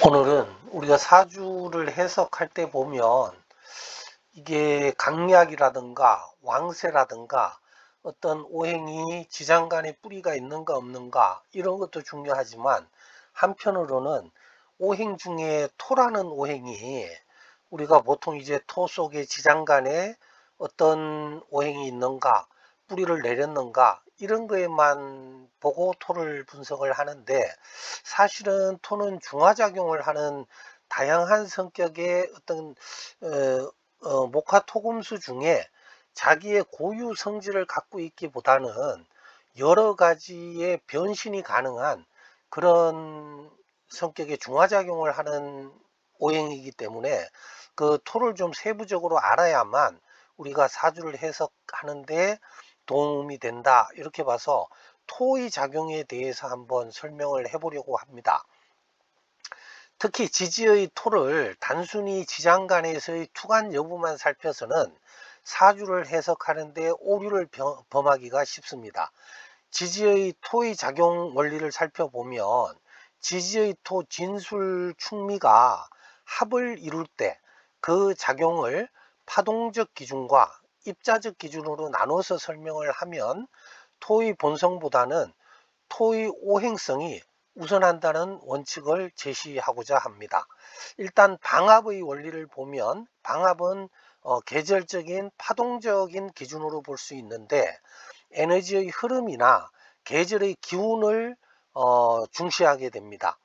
오늘은 우리가 사주를 해석할 때 보면 이게 강약이라든가 왕세라든가 어떤 오행이 지장간에 뿌리가 있는가 없는가 이런 것도 중요하지만, 한편으로는 오행 중에 토라는 오행이, 우리가 보통 이제 토 속에 지장간에 어떤 오행이 있는가, 뿌리를 내렸는가 이런 거에만 보고 토를 분석을 하는데, 사실은 토는 중화작용을 하는 다양한 성격의 어떤 목화토금수 중에 자기의 고유 성질을 갖고 있기보다는 여러 가지의 변신이 가능한 그런 성격의 중화작용을 하는 오행이기 때문에, 그 토를 좀 세부적으로 알아야만 우리가 사주를 해석하는데 도움이 된다, 이렇게 봐서 토의 작용에 대해서 한번 설명을 해보려고 합니다. 특히 지지의 토를 단순히 지장간에서의 투간 여부만 살펴서는 사주를 해석하는 데 오류를 범하기가 쉽습니다. 지지의 토의 작용 원리를 살펴보면, 지지의 토 진술 충미가 합을 이룰 때 그 작용을 파동적 기준과 입자적 기준으로 나눠서 설명을 하면 토의 본성보다는 토의 오행성이 우선한다는 원칙을 제시하고자 합니다. 일단 방압의 원리를 보면, 방압은 계절적인 파동적인 기준으로 볼 수 있는데, 에너지의 흐름이나 계절의 기운을 중시하게 됩니다.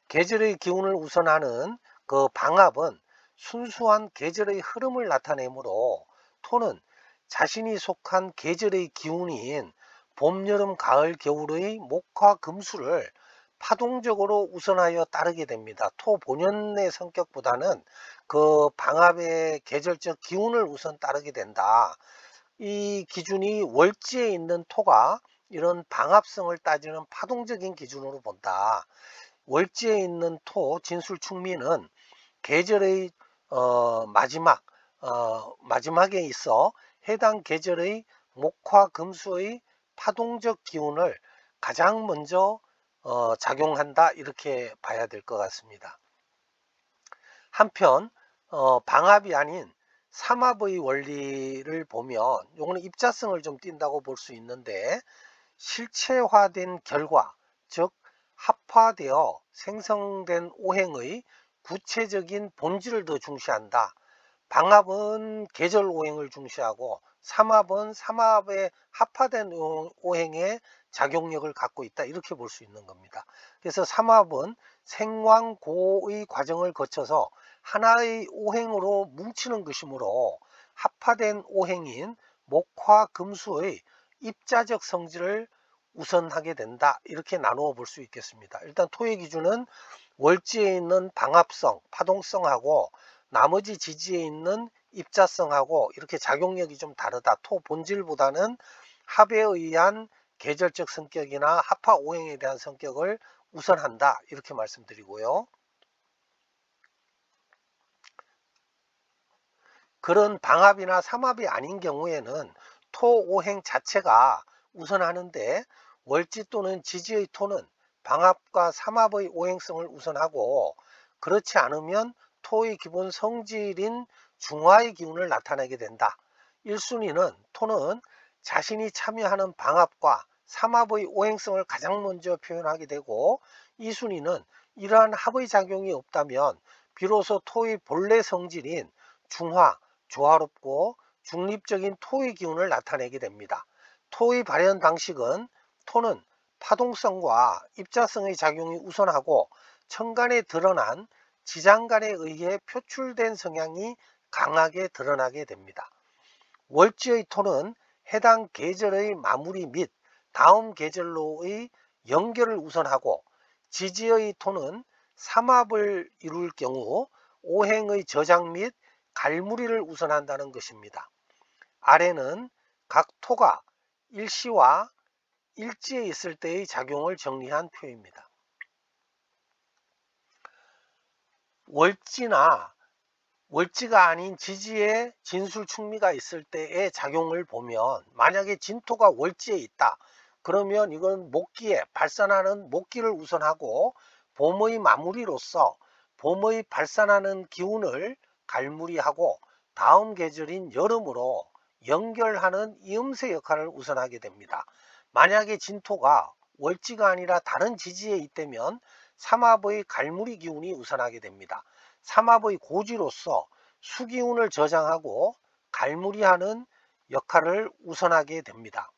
계절의 기운을 우선하는 그 방압은 순수한 계절의 흐름을 나타내므로, 토는 자신이 속한 계절의 기운인 봄, 여름, 가을, 겨울의 목화, 금수를 파동적으로 우선하여 따르게 됩니다. 토 본연의 성격보다는 그 방압의 계절적 기운을 우선 따르게 된다. 이 기준이 월지에 있는 토가 이런 방압성을 따지는 파동적인 기준으로 본다. 월지에 있는 토 진술충미는 계절의 마지막에 있어 해당 계절의 목화 금수의 파동적 기운을 가장 먼저 작용한다, 이렇게 봐야 될 것 같습니다. 한편 방압이 아닌 삼합의 원리를 보면, 요거는 입자성을 좀 띈다고 볼 수 있는데, 실체화된 결과, 즉 합화되어 생성된 오행의 구체적인 본질을 더 중시한다. 방합은 계절 오행을 중시하고, 삼합은 삼합에 합화된 오행의 작용력을 갖고 있다, 이렇게 볼 수 있는 겁니다. 그래서 삼합은 생왕고의 과정을 거쳐서 하나의 오행으로 뭉치는 것이므로, 합화된 오행인 목화 금수의 입자적 성질을 우선하게 된다, 이렇게 나누어 볼 수 있겠습니다. 일단 토의 기준은 월지에 있는 방압성, 파동성하고 나머지 지지에 있는 입자성하고 이렇게 작용력이 좀 다르다. 토 본질보다는 합에 의한 계절적 성격이나 합화 오행에 대한 성격을 우선한다, 이렇게 말씀드리고요. 그런 방합이나 삼합이 아닌 경우에는 토 오행 자체가 우선하는데, 월지 또는 지지의 토는 방합과 삼합의 오행성을 우선하고, 그렇지 않으면 토의 기본 성질인 중화의 기운을 나타내게 된다. 1순위는 토는 자신이 참여하는 방합과 삼합의 오행성을 가장 먼저 표현하게 되고, 2순위는 이러한 합의 작용이 없다면 비로소 토의 본래 성질인 중화, 조화롭고 중립적인 토의 기운을 나타내게 됩니다. 토의 발현 방식은, 토는 파동성과 입자성의 작용이 우선하고 천간에 드러난 지장간에 의해 표출된 성향이 강하게 드러나게 됩니다. 월지의 토는 해당 계절의 마무리 및 다음 계절로의 연결을 우선하고, 지지의 토는 삼합을 이룰 경우 오행의 저장 및 갈무리를 우선한다는 것입니다. 아래는 각 토가 일시와 일지에 있을 때의 작용을 정리한 표입니다. 월지가 아닌 지지에 진술충미가 있을 때의 작용을 보면, 만약에 진토가 월지에 있다, 그러면 이건 목기에 발산하는 목기를 우선하고 봄의 마무리로서 봄의 발산하는 기운을 갈무리하고 다음 계절인 여름으로 연결하는 이음새 역할을 우선하게 됩니다. 만약에 진토가 월지가 아니라 다른 지지에 있다면 삼합의 갈무리 기운이 우선하게 됩니다. 삼합의 고지로서 수기운을 저장하고 갈무리하는 역할을 우선하게 됩니다.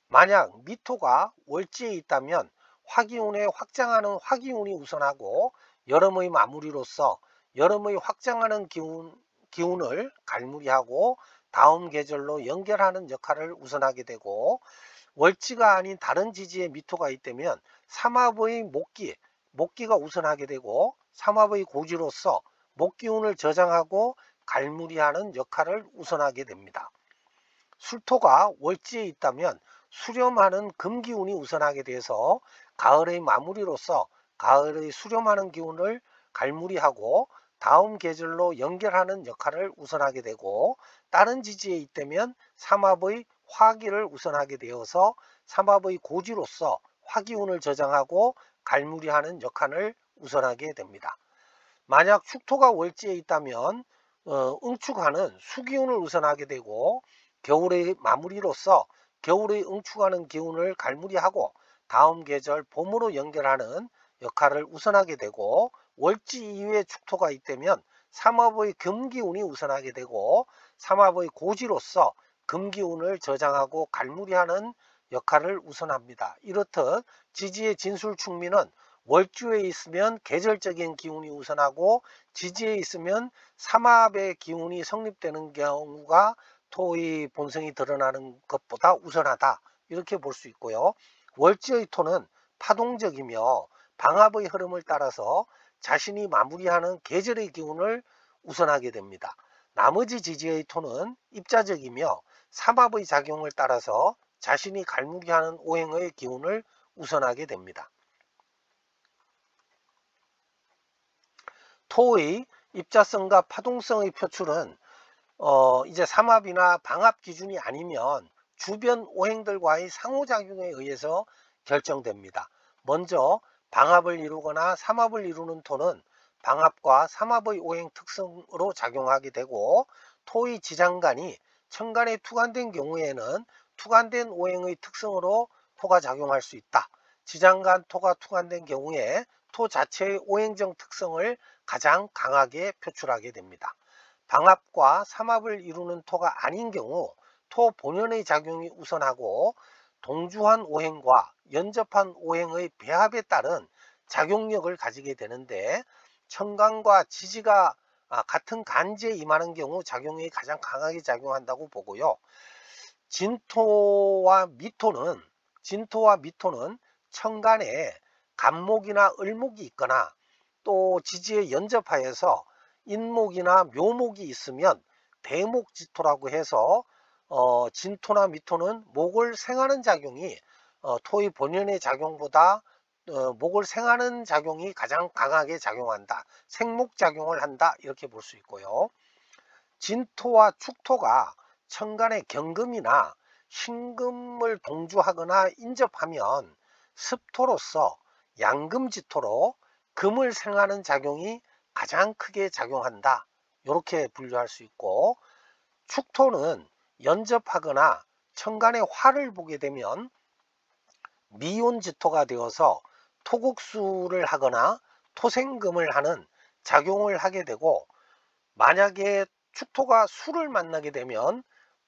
만약 미토가 월지에 있다면 화기운에 확장하는 화기운이 우선하고 여름의 마무리로서 여름의 확장하는 기운을 갈무리하고 다음 계절로 연결하는 역할을 우선하게 되고, 월지가 아닌 다른 지지에 미토가 있다면 삼합의 목기가 우선하게 되고 삼합의 고지로서 목기운을 저장하고 갈무리하는 역할을 우선하게 됩니다. 술토가 월지에 있다면 수렴하는 금기운이 우선하게 돼서 가을의 마무리로서 가을의 수렴하는 기운을 갈무리하고 다음 계절로 연결하는 역할을 우선하게 되고, 다른 지지에 있다면 삼합의 화기를 우선하게 되어서 삼합의 고지로서 화기운을 저장하고 갈무리하는 역할을 우선하게 됩니다. 만약 축토가 월지에 있다면 응축하는 수기운을 우선하게 되고 겨울의 마무리로서 겨울의 응축하는 기운을 갈무리하고 다음 계절 봄으로 연결하는 역할을 우선하게 되고, 월지 이후에 축토가 있다면 삼합의 금기운이 우선하게 되고 삼합의 고지로서 금기운을 저장하고 갈무리하는 역할을 우선합니다. 이렇듯 지지의 진술충미는 월주에 있으면 계절적인 기운이 우선하고 지지에 있으면 삼합의 기운이 성립되는 경우가 토의 본성이 드러나는 것보다 우선하다, 이렇게 볼 수 있고요. 월지의 토는 파동적이며 방합의 흐름을 따라서 자신이 마무리하는 계절의 기운을 우선하게 됩니다. 나머지 지지의 토는 입자적이며 삼합의 작용을 따라서 자신이 갈무리하는 오행의 기운을 우선하게 됩니다. 토의 입자성과 파동성의 표출은 이제 삼합이나 방합 기준이 아니면 주변 오행들과의 상호작용에 의해서 결정됩니다. 먼저 방합을 이루거나 삼합을 이루는 토는 방합과 삼합의 오행 특성으로 작용하게 되고, 토의 지장간이 천간에 투간된 경우에는 투간된 오행의 특성으로 토가 작용할 수 있다. 지장간 토가 투간된 경우에 토 자체의 오행적 특성을 가장 강하게 표출하게 됩니다. 방합과 삼합을 이루는 토가 아닌 경우 토 본연의 작용이 우선하고 동주한 오행과 연접한 오행의 배합에 따른 작용력을 가지게 되는데, 천간과 지지가 같은 간지에 임하는 경우 작용이 가장 강하게 작용한다고 보고요. 진토와 미토는 천간에 간목이나 을목이 있거나 또 지지에 연접하여서 인목이나 묘목이 있으면 대목지토라고 해서 진토나 미토는 목을 생하는 작용이 토의 본연의 작용보다 목을 생하는 작용이 가장 강하게 작용한다, 생목작용을 한다, 이렇게 볼 수 있고요. 진토와 축토가 천간에 경금이나 신금을 동주하거나 인접하면 습토로서 양금지토로 금을 생하는 작용이 가장 크게 작용한다, 이렇게 분류할 수 있고, 축토는 연접하거나 천간에 화를 보게 되면 미온지토가 되어서 토국수를 하거나 토생금을 하는 작용을 하게 되고, 만약에 축토가 수를 만나게 되면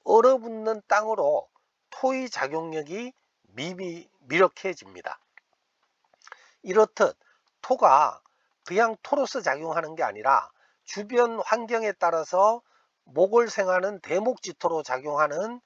얼어붙는 땅으로 토의 작용력이 미력해집니다. 이렇듯 토가 그냥 토로서 작용하는 게 아니라 주변 환경에 따라서 목을 생하는 대목지토로 작용하는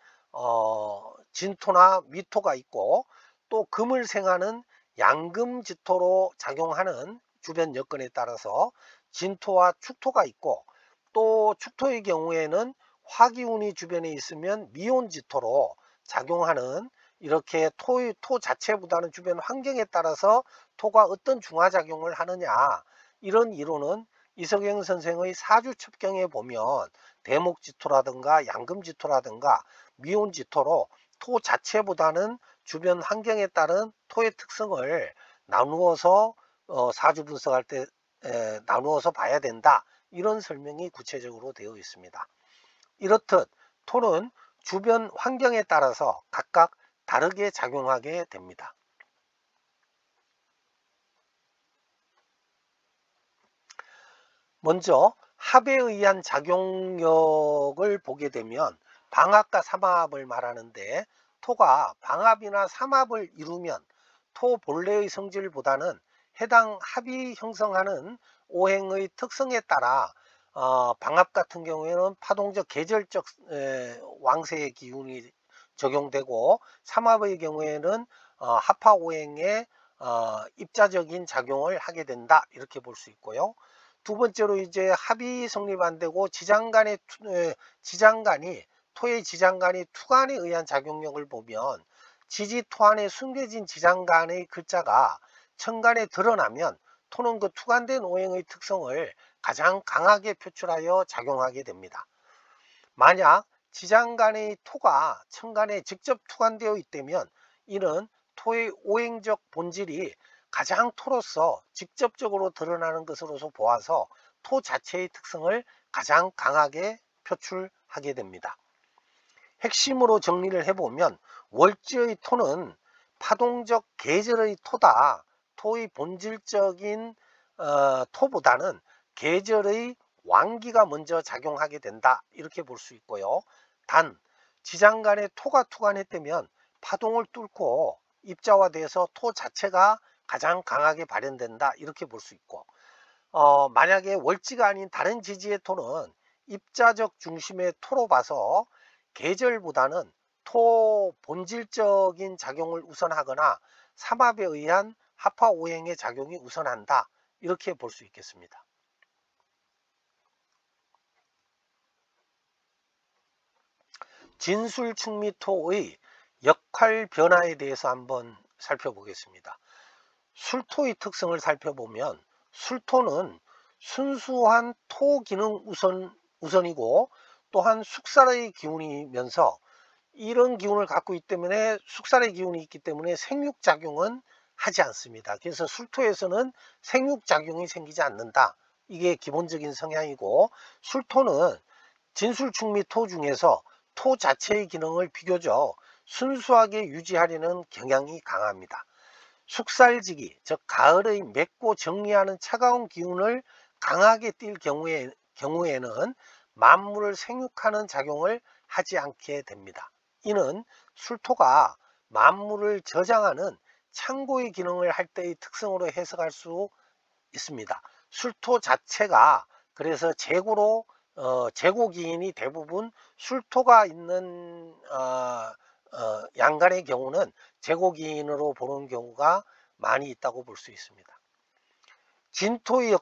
진토나 미토가 있고, 또 금을 생하는 양금지토로 작용하는 주변 여건에 따라서 진토와 축토가 있고, 또 축토의 경우에는 화기운이 주변에 있으면 미온지토로 작용하는, 이렇게 토 자체보다는 주변 환경에 따라서 토가 어떤 중화작용을 하느냐, 이런 이론은 이석영 선생의 사주첩경에 보면 대목지토라든가 양금지토라든가 미온지토로 토 자체보다는 주변 환경에 따른 토의 특성을 나누어서 사주 분석할 때 나누어서 봐야 된다. 이런 설명이 구체적으로 되어 있습니다. 이렇듯 토는 주변 환경에 따라서 각각 다르게 작용하게 됩니다. 먼저 합에 의한 작용력을 보게 되면 방합과 삼합을 말하는데, 토가 방합이나 삼합을 이루면 토 본래의 성질보다는 해당 합이 형성하는 오행의 특성에 따라 방합 같은 경우에는 파동적 계절적 왕세의 기운이 적용되고, 삼합의 경우에는 합화 오행의 입자적인 작용을 하게 된다, 이렇게 볼 수 있고요. 두 번째로 이제 합이 성립 안 되고 토의 지장간이 투간에 의한 작용력을 보면, 지지 토안에 숨겨진 지장간의 글자가 천간에 드러나면 토는 그 투간된 오행의 특성을 가장 강하게 표출하여 작용하게 됩니다. 만약 지장간의 토가 천간에 직접 투간되어 있다면 이는 토의 오행적 본질이 가장 토로서 직접적으로 드러나는 것으로서 보아서 토 자체의 특성을 가장 강하게 표출하게 됩니다. 핵심으로 정리를 해보면 월지의 토는 파동적 계절의 토다. 토의 본질적인 토보다는 계절의 왕기가 먼저 작용하게 된다, 이렇게 볼 수 있고요. 단 지장간에 토가 투간했다면 파동을 뚫고 입자화돼서 토 자체가 가장 강하게 발현된다, 이렇게 볼 수 있고, 만약에 월지가 아닌 다른 지지의 토는 입자적 중심의 토로 봐서 계절보다는 토 본질적인 작용을 우선하거나 삼합에 의한 합화 오행의 작용이 우선한다, 이렇게 볼 수 있겠습니다. 진술충미토의 역할 변화에 대해서 한번 살펴보겠습니다. 술토의 특성을 살펴보면 술토는 순수한 토 기능 우선이고, 또한 숙살의 기운이면서 이런 기운을 갖고 있기 때문에, 숙살의 기운이 있기 때문에 생육작용은 하지 않습니다. 그래서 술토에서는 생육작용이 생기지 않는다. 이게 기본적인 성향이고, 술토는 진술충미토 중에서 토 자체의 기능을 비교적 순수하게 유지하려는 경향이 강합니다. 숙살지기, 즉 가을의 맺고 정리하는 차가운 기운을 강하게 띌 경우에는 만물을 생육하는 작용을 하지 않게 됩니다. 이는 술토가 만물을 저장하는 창고의 기능을 할 때의 특성으로 해석할 수 있습니다. 술토 자체가 그래서 재고기인이 대부분 술토가 있는 양간의 경우는 재고기인으로 보는 경우가 많이 있다고 볼 수 있습니다. 진토의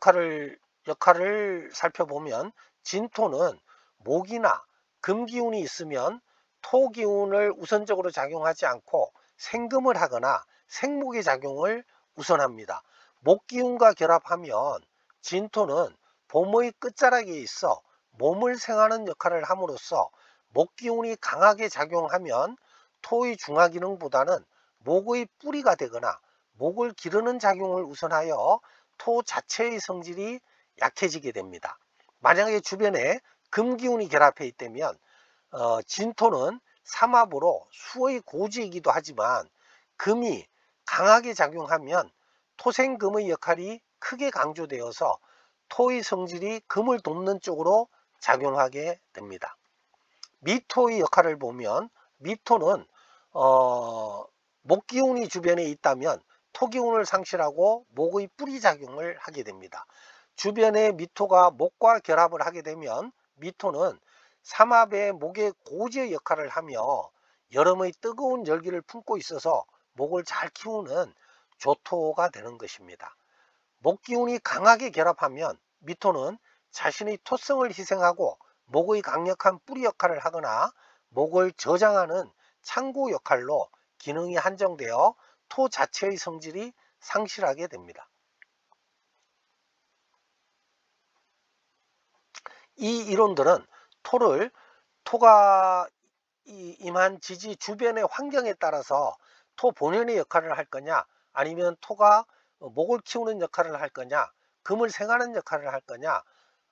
역할을 살펴보면, 진토는 목이나 금기운이 있으면 토기운을 우선적으로 작용하지 않고 생금을 하거나 생목의 작용을 우선합니다. 목기운과 결합하면 진토는 봄의 끝자락에 있어 몸을 생하는 역할을 함으로써 목기운이 강하게 작용하면 토의 중화기능보다는 목의 뿌리가 되거나 목을 기르는 작용을 우선하여 토 자체의 성질이 약해지게 됩니다. 만약에 주변에 금기운이 결합해 있다면 진토는 삼합으로 수의 고지이기도 하지만 금이 강하게 작용하면 토생금의 역할이 크게 강조되어서 토의 성질이 금을 돕는 쪽으로 작용하게 됩니다. 미토의 역할을 보면, 미토는 목기운이 주변에 있다면 토기운을 상실하고 목의 뿌리 작용을 하게 됩니다. 주변에 미토가 목과 결합을 하게 되면 미토는 삼합의 목의 고지의 역할을 하며 여름의 뜨거운 열기를 품고 있어서 목을 잘 키우는 조토가 되는 것입니다. 목기운이 강하게 결합하면 미토는 자신의 토성을 희생하고 목의 강력한 뿌리 역할을 하거나 목을 저장하는 창고 역할로 기능이 한정되어 토 자체의 성질이 상실하게 됩니다. 이 이론들은 토가 임한 지지 주변의 환경에 따라서 토 본연의 역할을 할 거냐, 아니면 토가 목을 키우는 역할을 할 거냐, 금을 생하는 역할을 할 거냐,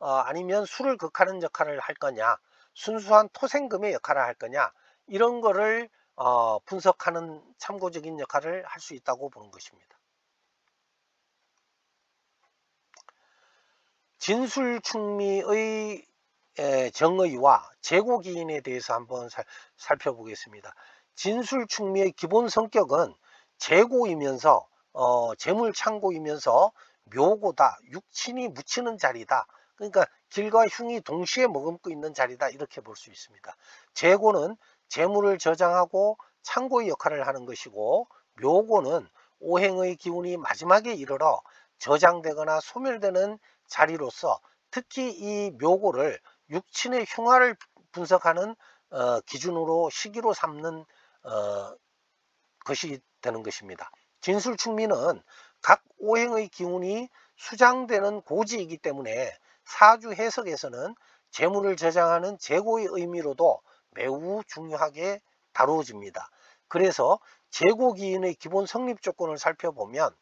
아니면 수를 극하는 역할을 할 거냐, 순수한 토생금의 역할을 할 거냐, 이런 거를 분석하는 참고적인 역할을 할 수 있다고 보는 것입니다. 진술충미의 정의와 재고기인에 대해서 한번 살펴보겠습니다. 진술충미의 기본 성격은 재고이면서 재물창고이면서 묘고다, 육친이 묻히는 자리다. 그러니까 길과 흉이 동시에 머금고 있는 자리다, 이렇게 볼 수 있습니다. 재고는 재물을 저장하고 창고의 역할을 하는 것이고, 묘고는 오행의 기운이 마지막에 이르러 저장되거나 소멸되는 자리로서 특히 이 묘고를 육친의 흉화를 분석하는 기준으로 시기로 삼는 것이 되는 것입니다. 진술충미는 각 오행의 기운이 수장되는 고지이기 때문에 사주 해석에서는 재물을 저장하는 재고의 의미로도 매우 중요하게 다루어집니다. 그래서 재고기인의 기본 성립 조건을 살펴보면,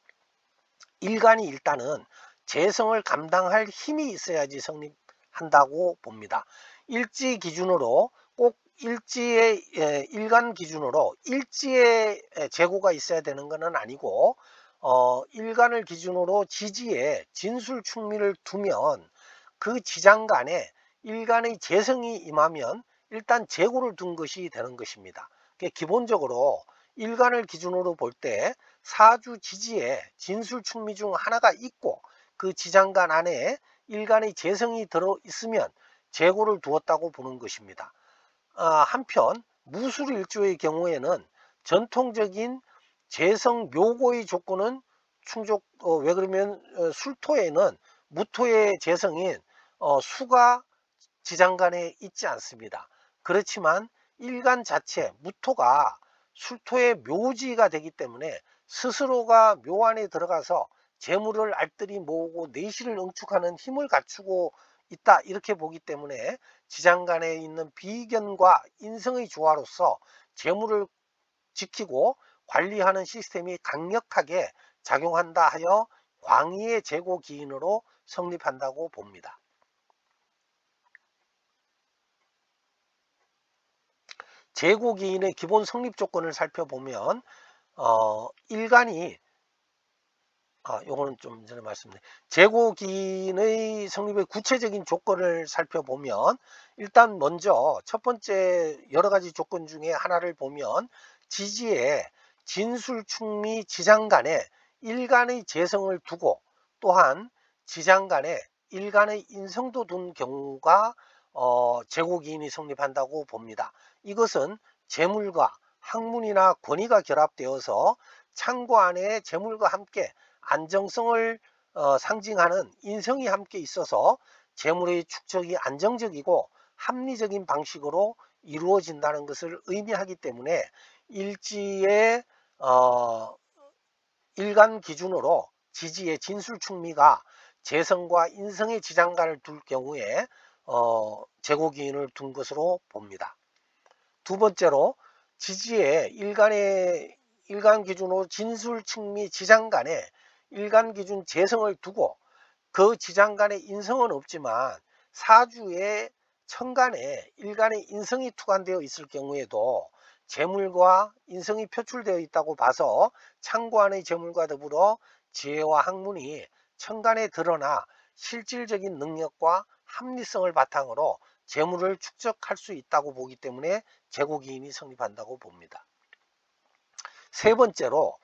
일간이 일단은 재성을 감당할 힘이 있어야지 성립한다고 봅니다. 일지 기준으로 꼭 일지의 일간 기준으로 일지의 재고가 있어야 되는 것은 아니고, 일간을 기준으로 지지에 진술충미를 두면 그 지장간에 일간의 재성이 임하면 일단 재고를 둔 것이 되는 것입니다. 기본적으로 일간을 기준으로 볼 때 사주 지지에 진술충미 중 하나가 있고 그 지장간 안에 일간의 재성이 들어 있으면 재고를 두었다고 보는 것입니다. 한편 무술일주의 경우에는 전통적인 재성 묘고의 조건은 충족, 왜 그러면 술토에는 무토의 재성인 수가 지장간에 있지 않습니다. 그렇지만 일간 자체 무토가 술토의 묘지가 되기 때문에 스스로가 묘 안에 들어가서 재물을 알뜰히 모으고 내실을 응축하는 힘을 갖추고 있다, 이렇게 보기 때문에 지장간에 있는 비견과 인성의 조화로서 재물을 지키고 관리하는 시스템이 강력하게 작용한다 하여 광의의 재고 기인으로 성립한다고 봅니다. 재고 기인의 기본 성립 조건을 살펴보면 일간이 요거는 좀 전에 말씀드린 재고 기인의 성립의 구체적인 조건을 살펴보면, 일단 먼저 첫 번째 여러 가지 조건 중에 하나를 보면, 지지에 진술충미 지장간에 일간의 재성을 두고 또한 지장간에 일간의 인성도 둔 경우가 재고 기인이 성립한다고 봅니다. 이것은 재물과 학문이나 권위가 결합되어서 창고 안에 재물과 함께 안정성을 상징하는 인성이 함께 있어서 재물의 축적이 안정적이고 합리적인 방식으로 이루어진다는 것을 의미하기 때문에 일지의 일간 기준으로 지지의 진술충미가 재성과 인성의 지장간을 둘 경우에 재고기인을 둔 것으로 봅니다. 두 번째로 지지의 일간 기준으로 진술충미 지장간에 일간 기준 재성을 두고 그 지장간에 인성은 없지만 사주의 천간에 일간의 인성이 투관되어 있을 경우에도 재물과 인성이 표출되어 있다고 봐서 창고 안의 재물과 더불어 지혜와 학문이 천간에 드러나 실질적인 능력과 합리성을 바탕으로 재물을 축적할 수 있다고 보기 때문에 재고기인이 성립한다고 봅니다. 세 번째로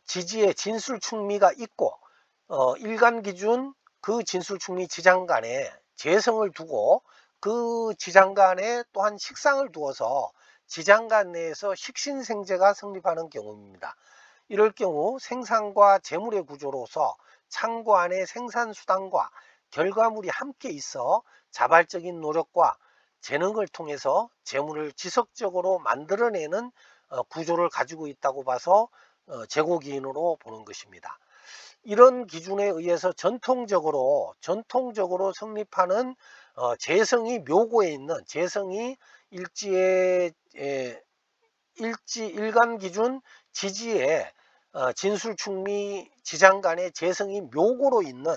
지지에 진술충미가 있고 일간 기준 그 진술충미 지장간에 재성을 두고 그 지장간에 또한 식상을 두어서 지장간 내에서 식신생재가 성립하는 경우입니다. 이럴 경우 생산과 재물의 구조로서 창고 안에 생산수단과 결과물이 함께 있어 자발적인 노력과 재능을 통해서 재물을 지속적으로 만들어내는 구조를 가지고 있다고 봐서 재고기인으로 보는 것입니다. 이런 기준에 의해서 전통적으로 성립하는 재성이 묘고에 있는 재성이 일간 기준 지지에 진술충미 지장 간의 재성이 묘고로 있는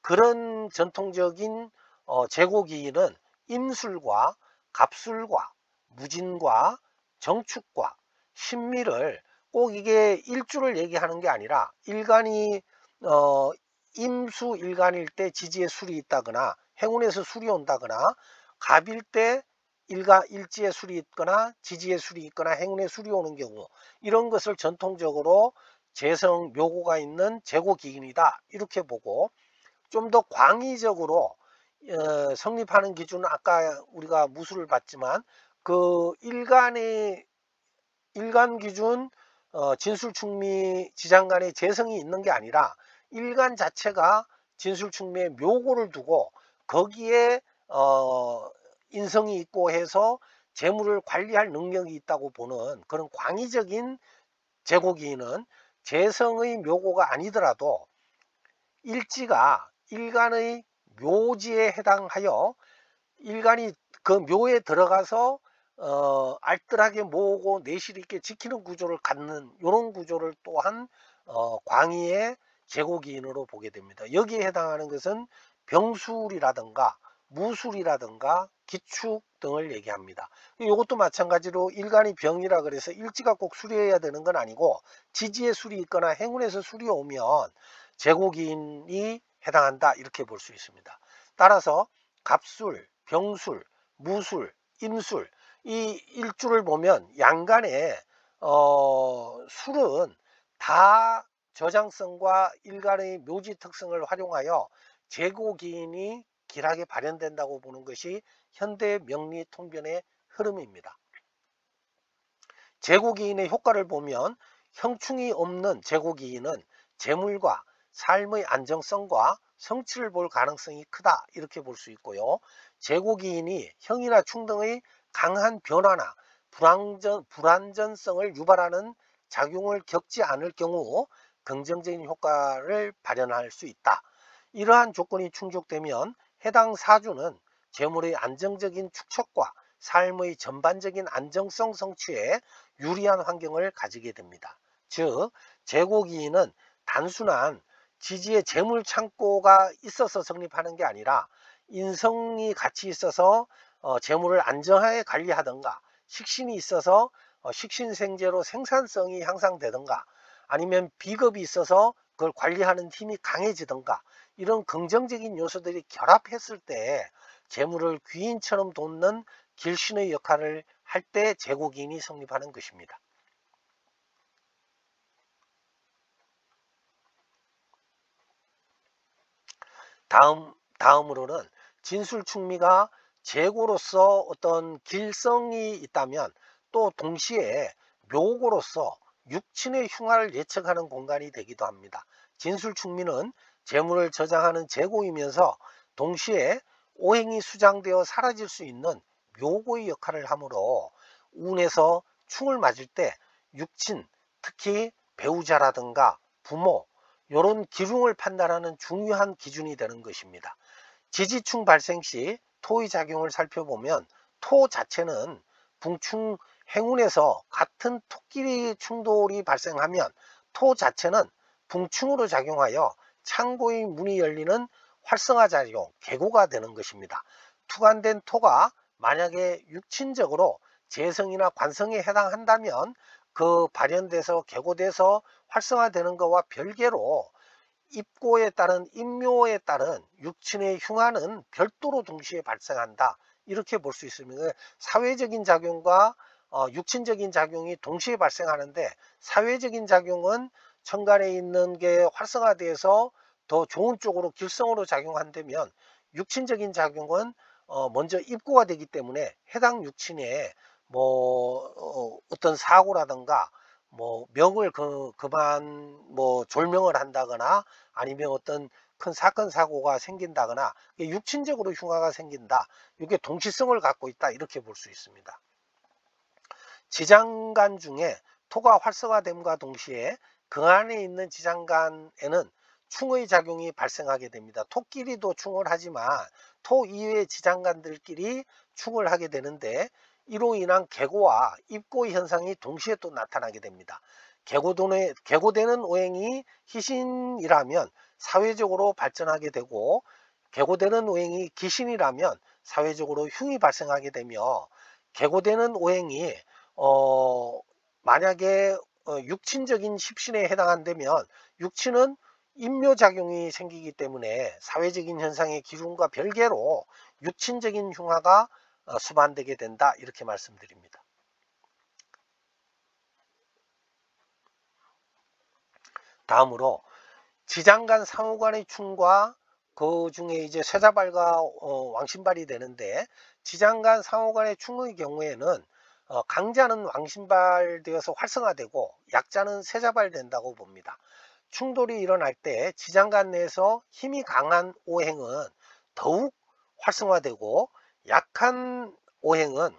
그런 전통적인 제고기인은 임술과 갑술과 무진과 정축과 신미를 꼭 이게 일주를 얘기하는 게 아니라 일간이 임수 일간일 때 지지에 술이 있다거나 행운에서 술이 온다거나 갑일 때 일지에 술이 있거나 지지에 술이 있거나 행운에 술이 오는 경우, 이런 것을 전통적으로 재성 묘고가 있는 제고기인이다 이렇게 보고, 좀 더 광의적으로 성립하는 기준은 아까 우리가 무술을 봤지만 그 일간 기준 진술충미 지장간의 재성이 있는 게 아니라 일간 자체가 진술충미의 묘고를 두고 거기에 인성이 있고 해서 재물을 관리할 능력이 있다고 보는 그런 광의적인 제고기인은 재성의 묘고가 아니더라도 일지가 일간의 묘지에 해당하여 일간이 그 묘에 들어가서 알뜰하게 모으고 내실 있게 지키는 구조를 갖는 이런 구조를 또한 광의의 제고기인으로 보게 됩니다. 여기에 해당하는 것은 병술이라든가 무술이라든가 기축 등을 얘기합니다. 이것도 마찬가지로 일간이 병이라 그래서 일지가 꼭 수리해야 되는 건 아니고 지지에 술이 있거나 행운에서 술이 오면 제고기인이 해당한다 이렇게 볼 수 있습니다. 따라서 갑술, 병술, 무술, 임술 이 일주를 보면 양간에 술은 다 저장성과 일간의 묘지 특성을 활용하여 제고기인이 길하게 발현된다고 보는 것이 현대 명리 통변의 흐름입니다. 제고기인의 효과를 보면 형충이 없는 제고기인은 재물과 삶의 안정성과 성취를 볼 가능성이 크다 이렇게 볼 수 있고요. 제고기인이 형이나 충 등의 강한 변화나 불안전성을 유발하는 작용을 겪지 않을 경우 긍정적인 효과를 발현할 수 있다. 이러한 조건이 충족되면 해당 사주는 재물의 안정적인 축적과 삶의 전반적인 안정성 성취에 유리한 환경을 가지게 됩니다. 즉 제고기인은 단순한 지지의 재물 창고가 있어서 성립하는 게 아니라 인성이 같이 있어서 재물을 안정하게 관리하던가, 식신이 있어서 식신생재로 생산성이 향상되던가, 아니면 비겁이 있어서 그걸 관리하는 힘이 강해지던가, 이런 긍정적인 요소들이 결합했을 때 재물을 귀인처럼 돕는 길신의 역할을 할 때 제고기인이 성립하는 것입니다. 다음으로는 진술충미가 제고로서 어떤 길성이 있다면 또 동시에 묘고로서 육친의 흉화를 예측하는 공간이 되기도 합니다. 진술충미는 재물을 저장하는 제고이면서 동시에 오행이 수장되어 사라질 수 있는 묘고의 역할을 하므로 운에서 충을 맞을 때 육친, 특히 배우자라든가 부모, 이런 기둥을 판단하는 중요한 기준이 되는 것입니다. 지지충 발생 시 토의 작용을 살펴보면 토 자체는 붕충 행운에서 같은 토끼리 충돌이 발생하면 토 자체는 붕충으로 작용하여 창고의 문이 열리는 활성화 작용, 개고가 되는 것입니다. 투간된 토가 만약에 육친적으로 재성이나 관성에 해당한다면 그 발현돼서 개고돼서 활성화되는 것과 별개로 입고에 따른 임묘에 따른 육친의 흉화는 별도로 동시에 발생한다 이렇게 볼 수 있습니다. 사회적인 작용과 육친적인 작용이 동시에 발생하는데, 사회적인 작용은 천간에 있는 게 활성화돼서 더 좋은 쪽으로 길성으로 작용한다면, 육친적인 작용은 먼저 입고가 되기 때문에 해당 육친에 어떤 사고라든가 명을 그만 졸명을 한다거나 아니면 어떤 큰 사건 사고가 생긴다거나 육친적으로 흉화가 생긴다, 이게 동시성을 갖고 있다 이렇게 볼 수 있습니다. 지장간 중에 토가 활성화됨과 동시에 그 안에 있는 지장간에는 충의 작용이 발생하게 됩니다. 토끼리도 충을 하지만 토 이외의 지장간들끼리 충을 하게 되는데, 이로 인한 개고와 입고의 현상이 동시에 또 나타나게 됩니다. 개고되는 오행이 희신이라면 사회적으로 발전하게 되고, 개고되는 오행이 기신이라면 사회적으로 흉이 발생하게 되며, 개고되는 오행이 만약에 육친적인 십신에 해당한다면 육친은 인묘작용이 생기기 때문에 사회적인 현상의 기준과 별개로 육친적인 흉화가 수반되게 된다, 이렇게 말씀드립니다. 다음으로 지장간 상호간의 충과 그 중에 이제 쇠자발과 왕신발이 되는데, 지장간 상호간의 충의 경우에는 강자는 왕신발되어서 활성화되고 약자는 쇠자발된다고 봅니다. 충돌이 일어날 때 지장간 내에서 힘이 강한 오행은 더욱 활성화되고, 약한 오행은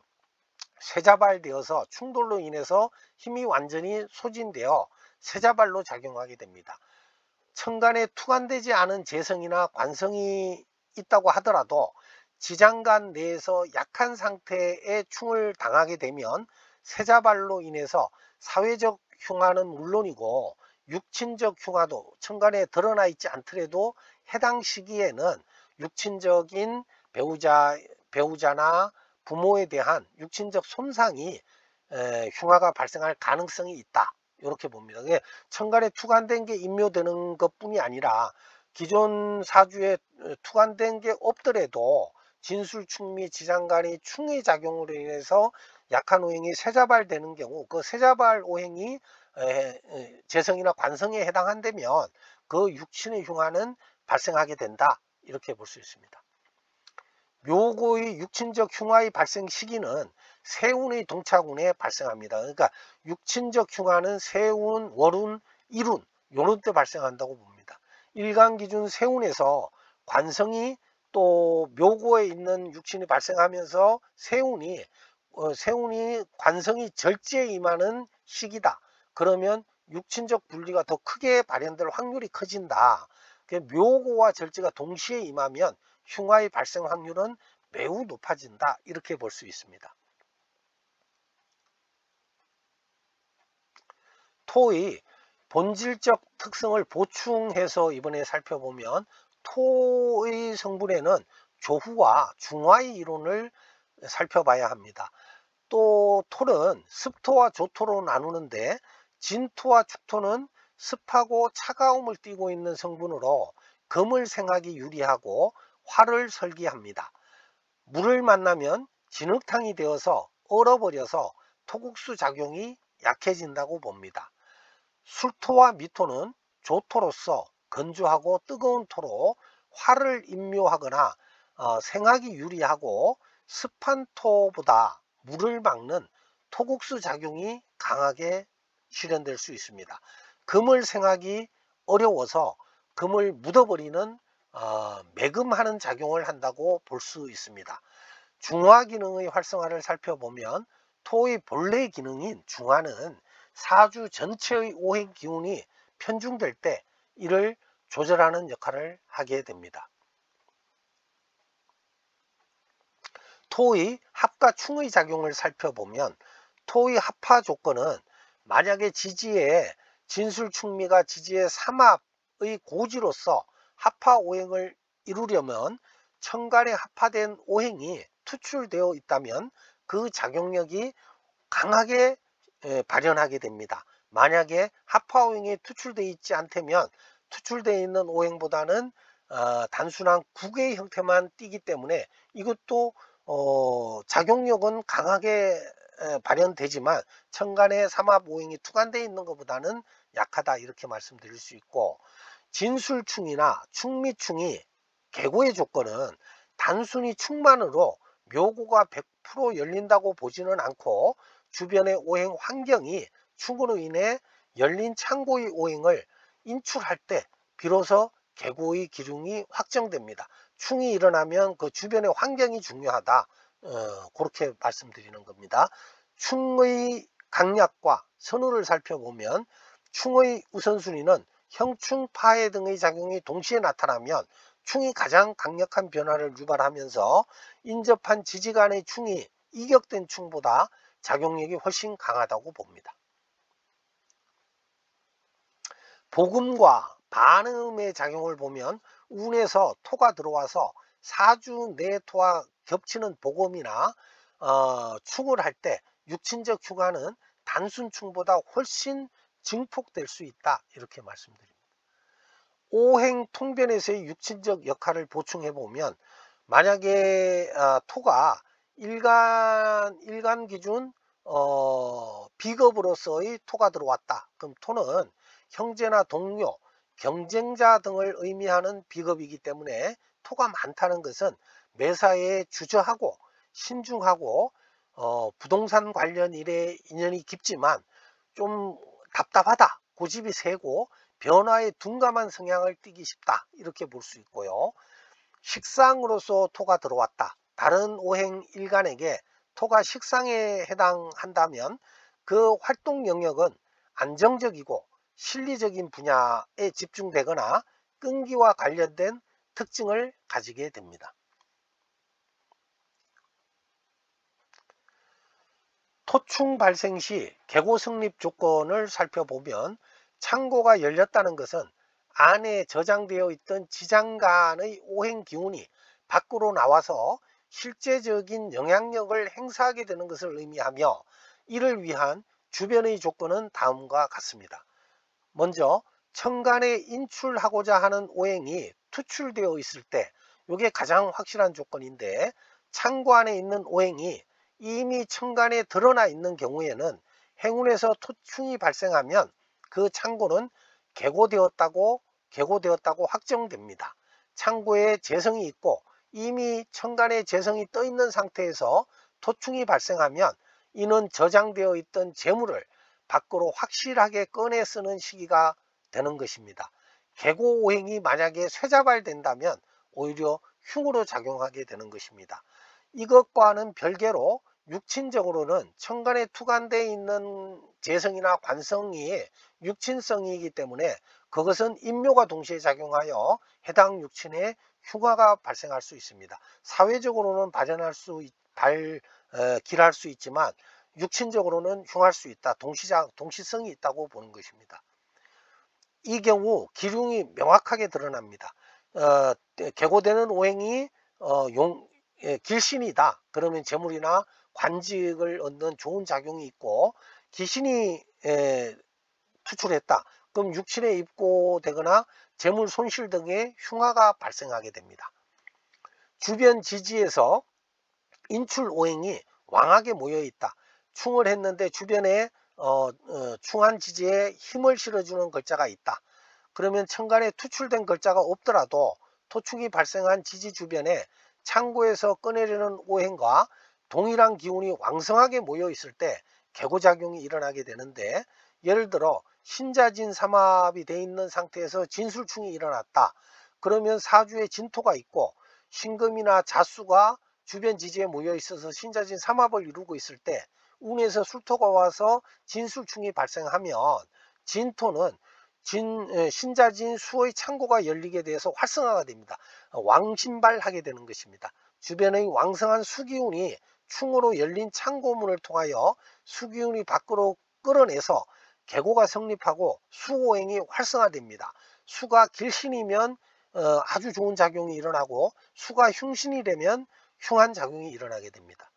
쇠자발되어서 충돌로 인해서 힘이 완전히 소진되어 쇠자발로 작용하게 됩니다. 천간에 투관되지 않은 재성이나 관성이 있다고 하더라도 지장간 내에서 약한 상태의 충을 당하게 되면 쇠자발로 인해서 사회적 흉화는 물론이고 육친적 흉화도 천간에 드러나 있지 않더라도 해당 시기에는 육친적인 배우자나 부모에 대한 육친적 손상이 흉화가 발생할 가능성이 있다, 이렇게 봅니다. 천간에 투관된 게 인묘되는 것뿐이 아니라 기존 사주에 투관된 게 없더라도 진술충미 지장간이 충의 작용으로 인해서 약한 오행이 쇠자발되는 경우, 그 쇠자발 오행이 재성이나 관성에 해당한다면 그 육친의 흉화는 발생하게 된다, 이렇게 볼 수 있습니다. 묘고의 육친적 흉화의 발생 시기는 세운의 동차군에 발생합니다. 그러니까 육친적 흉화는 세운, 월운, 일운 요런 때 발생한다고 봅니다. 일간 기준 세운에서 관성이 또 묘고에 있는 육친이 발생하면서 세운이 관성이 절제에 임하는 시기다. 그러면 육친적 분리가 더 크게 발현될 확률이 커진다. 묘고와 절제가 동시에 임하면 흉화의 발생 확률은 매우 높아진다, 이렇게 볼 수 있습니다. 토의 본질적 특성을 보충해서 이번에 살펴보면, 토의 성분에는 조후와 중화의 이론을 살펴봐야 합니다. 또 토는 습토와 조토로 나누는데, 진토와 축토는 습하고 차가움을 띠고 있는 성분으로 금을 생하기 유리하고 화를 설기합니다. 물을 만나면 진흙탕이 되어서 얼어버려서 토국수 작용이 약해진다고 봅니다. 술토와 미토는 조토로서 건조하고 뜨거운 토로 화를 인묘하거나 생하기 유리하고, 습한 토보다 물을 막는 토국수 작용이 강하게 실현될 수 있습니다. 금을 생하기 어려워서 금을 묻어버리는 매금하는 작용을 한다고 볼 수 있습니다. 중화 기능의 활성화를 살펴보면, 토의 본래 기능인 중화는 사주 전체의 오행 기운이 편중될 때 이를 조절하는 역할을 하게 됩니다. 토의 합과 충의 작용을 살펴보면, 토의 합화 조건은 만약에 지지에 진술충미가 지지의 삼합의 고지로서 합화 오행을 이루려면 천간에 합화된 오행이 투출되어 있다면 그 작용력이 강하게 발현하게 됩니다. 만약에 합화 오행이 투출되어 있지 않다면 투출되어 있는 오행보다는 단순한 국의 형태만 띠기 때문에 이것도 작용력은 강하게 발현되지만 천간에 삼합 오행이 투관되어 있는 것보다는 약하다, 이렇게 말씀드릴 수 있고, 진술충이나 충미충이 개고의 조건은 단순히 충만으로 묘고가 100% 열린다고 보지는 않고, 주변의 오행 환경이 충으로 인해 열린 창고의 오행을 인출할 때 비로소 개고의 기둥이 확정됩니다. 충이 일어나면 그 주변의 환경이 중요하다, 그렇게 말씀드리는 겁니다. 충의 강약과 선호를 살펴보면, 충의 우선순위는 형충, 파해 등의 작용이 동시에 나타나면 충이 가장 강력한 변화를 유발하면서 인접한 지지간의 충이 이격된 충보다 작용력이 훨씬 강하다고 봅니다. 복음과 반음의 작용을 보면 운에서 토가 들어와서 사주 내토와 겹치는 복음이나 충을 할 때 육친적 휴가는 단순 충보다 훨씬 증폭될 수 있다, 이렇게 말씀드립니다. 오행 통변에서의 육친적 역할을 보충해 보면, 만약에 토가 일간 기준 비겁으로서의 토가 들어왔다. 그럼 토는 형제나 동료, 경쟁자 등을 의미하는 비겁이기 때문에 토가 많다는 것은 매사에 주저하고 신중하고 부동산 관련 일에 인연이 깊지만 좀 답답하다, 고집이 세고 변화에 둔감한 성향을 띠기 쉽다, 이렇게 볼 수 있고요. 식상으로서 토가 들어왔다. 다른 오행 일간에게 토가 식상에 해당한다면 그 활동 영역은 안정적이고 실리적인 분야에 집중되거나 끈기와 관련된 특징을 가지게 됩니다. 토충 발생 시 계고 성립 조건을 살펴보면, 창고가 열렸다는 것은 안에 저장되어 있던 지장간의 오행 기운이 밖으로 나와서 실제적인 영향력을 행사하게 되는 것을 의미하며, 이를 위한 주변의 조건은 다음과 같습니다. 먼저 천간에 인출하고자 하는 오행이 투출되어 있을 때, 이게 가장 확실한 조건인데, 창고 안에 있는 오행이 이미 천간에 드러나 있는 경우에는 행운에서 토충이 발생하면 그 창고는 개고되었다고 확정됩니다. 창고에 재성이 있고 이미 천간에 재성이 떠 있는 상태에서 토충이 발생하면 이는 저장되어 있던 재물을 밖으로 확실하게 꺼내 쓰는 시기가 되는 것입니다. 개고오행이 만약에 쇠자발된다면 오히려 흉으로 작용하게 되는 것입니다. 이것과는 별개로 육친적으로는 천간에 투관되어 있는 재성이나 관성이 육친성이기 때문에 그것은 인묘가 동시에 작용하여 해당 육친에 흉화가 발생할 수 있습니다. 사회적으로는 길할 수 있지만 육친적으로는 흉할 수 있다, 동시성이 있다고 보는 것입니다. 이 경우 기흉이 명확하게 드러납니다. 개고되는 오행이 길신이다. 그러면 재물이나 관직을 얻는 좋은 작용이 있고, 기신이 투출했다. 그럼 육신에 입고되거나 재물 손실 등의 흉화가 발생하게 됩니다. 주변 지지에서 인출 오행이 왕하게 모여 있다. 충을 했는데 주변에 충한 지지에 힘을 실어주는 글자가 있다. 그러면 천간에 투출된 글자가 없더라도 토충이 발생한 지지 주변에 창고에서 꺼내려는 오행과 동일한 기운이 왕성하게 모여 있을 때 개고작용이 일어나게 되는데, 예를 들어 신자진 삼합이 되어 있는 상태에서 진술충이 일어났다. 그러면 사주에 진토가 있고 신금이나 자수가 주변 지지에 모여 있어서 신자진 삼합을 이루고 있을 때 운에서 술토가 와서 진술충이 발생하면 진토는 신자진 수의 창고가 열리게 돼서 활성화가 됩니다. 왕신발하게 되는 것입니다. 주변의 왕성한 수기운이 충으로 열린 창고문을 통하여 수기운이 밖으로 끌어내서 개고가 성립하고 수오행이 활성화됩니다. 수가 길신이면 아주 좋은 작용이 일어나고, 수가 흉신이 되면 흉한 작용이 일어나게 됩니다.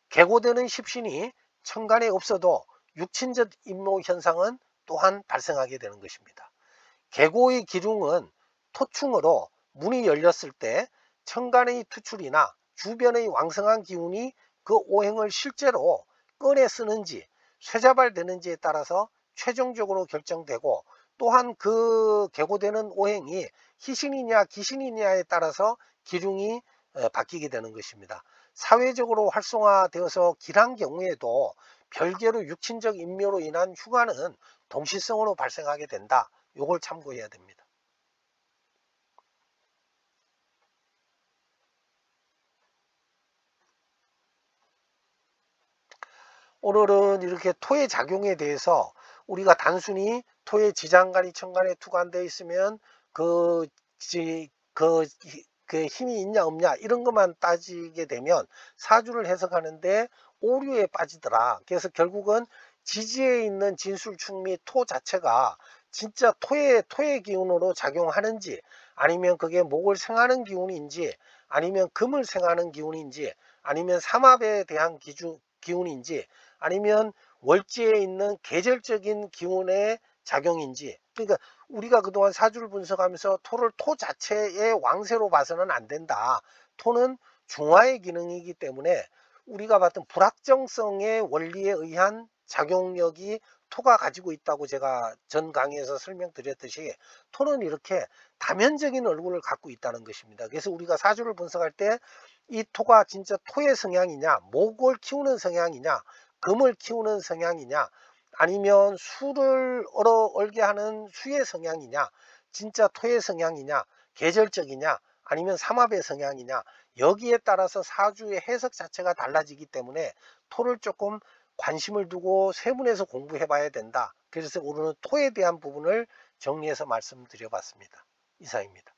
개고되는 십신이 천간에 없어도 육친적 임묘 현상은 또한 발생하게 되는 것입니다. 개고의 기둥은 토충으로 문이 열렸을 때 천간의 투출이나 주변의 왕성한 기운이 그 오행을 실제로 꺼내 쓰는지 쇠자발되는지에 따라서 최종적으로 결정되고, 또한 그 개고되는 오행이 희신이냐 기신이냐에 따라서 기둥이 바뀌게 되는 것입니다. 사회적으로 활성화되어서 길한 경우에도 별개로 육친적 인묘로 인한 휴가는 동시성으로 발생하게 된다. 이걸 참고해야 됩니다. 오늘은 이렇게 토의 작용에 대해서 우리가 단순히 토의 지장간이 천간에 투관되어 있으면 그 힘이 있냐 없냐 이런 것만 따지게 되면 사주를 해석하는데 오류에 빠지더라. 그래서 결국은 지지에 있는 진술충 및 토 자체가 진짜 토의 기운으로 작용하는지, 아니면 그게 목을 생하는 기운인지, 아니면 금을 생하는 기운인지, 아니면 삼합에 대한 기운인지, 아니면 월지에 있는 계절적인 기운의 작용인지. 그러니까 우리가 그동안 사주를 분석하면서 토를 토 자체의 왕세로 봐서는 안 된다. 토는 중화의 기능이기 때문에 우리가 봤던 불확정성의 원리에 의한 작용력이 토가 가지고 있다고 제가 전 강의에서 설명드렸듯이, 토는 이렇게 다면적인 얼굴을 갖고 있다는 것입니다. 그래서 우리가 사주를 분석할 때 이 토가 진짜 토의 성향이냐, 목을 키우는 성향이냐, 금을 키우는 성향이냐, 아니면 수를 얼게 하는 수의 성향이냐, 진짜 토의 성향이냐, 계절적이냐, 아니면 삼합의 성향이냐, 여기에 따라서 사주의 해석 자체가 달라지기 때문에 토를 조금 관심을 두고 세분해서 공부해 봐야 된다. 그래서 오늘은 토에 대한 부분을 정리해서 말씀드려 봤습니다. 이상입니다.